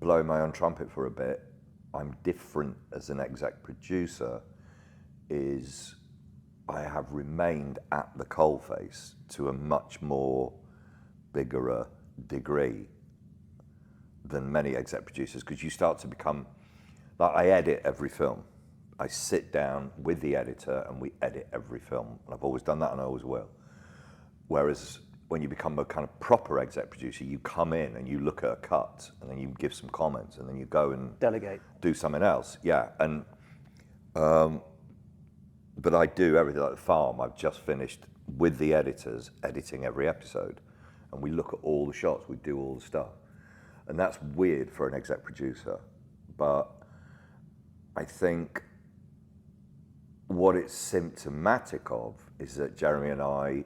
blow my own trumpet for a bit, I'm different as an exec producer, is I have remained at the coalface to a much more bigger degree than many exec producers, because you start to become, like, I edit every film. I sit down with the editor and we edit every film. And I've always done that and I always will. Whereas when you become a kind of proper exec producer, you come in and you look at a cut and then you give some comments and then you go and delegate, do something else. Yeah, and but I do everything. Like The Farm, I've just finished with the editors editing every episode, and we look at all the shots, we do all the stuff, and that's weird for an exec producer, but I think what it's symptomatic of is that Jeremy and I,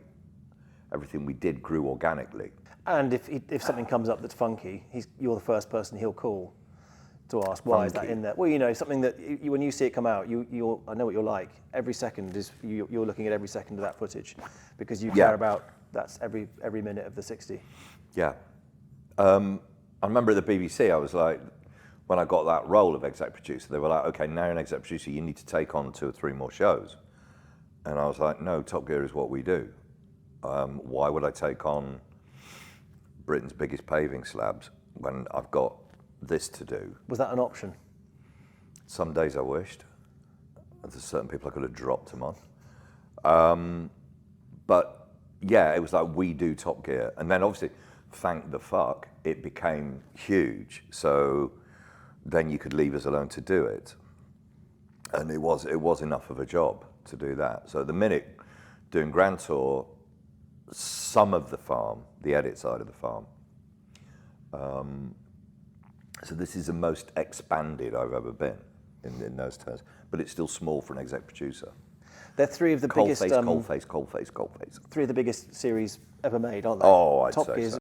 everything we did grew organically. And if something comes up that's funky, you're the first person he'll call to ask, why is that in there? Well, you know, something that when you see it come out, I know what you're like. Every second is you're looking at every second of that footage because you care about that's every minute of the 60. Yeah. I remember at the BBC, I was like, when I got that role of exec producer, they were like, okay, now you're an exec producer, you need to take on 2 or 3 more shows. And I was like, no, Top Gear is what we do. Why would I take on Britain's biggest paving slabs when I've got this to do? Was that an option? Some days I wished. There's certain people I could have dropped them on. But yeah, it was like, we do Top Gear. And then obviously, thank the fuck, it became huge. So then you could leave us alone to do it. And it was enough of a job to do that. So at the minute, doing Grand Tour, some of The Farm, the edit side of The Farm. So this is the most expanded I've ever been in those terms, but it's still small for an exec producer. They're 3 of the biggest... Coalface. 3 of the biggest series ever made, aren't they? Oh, I'd Top say Gear's so.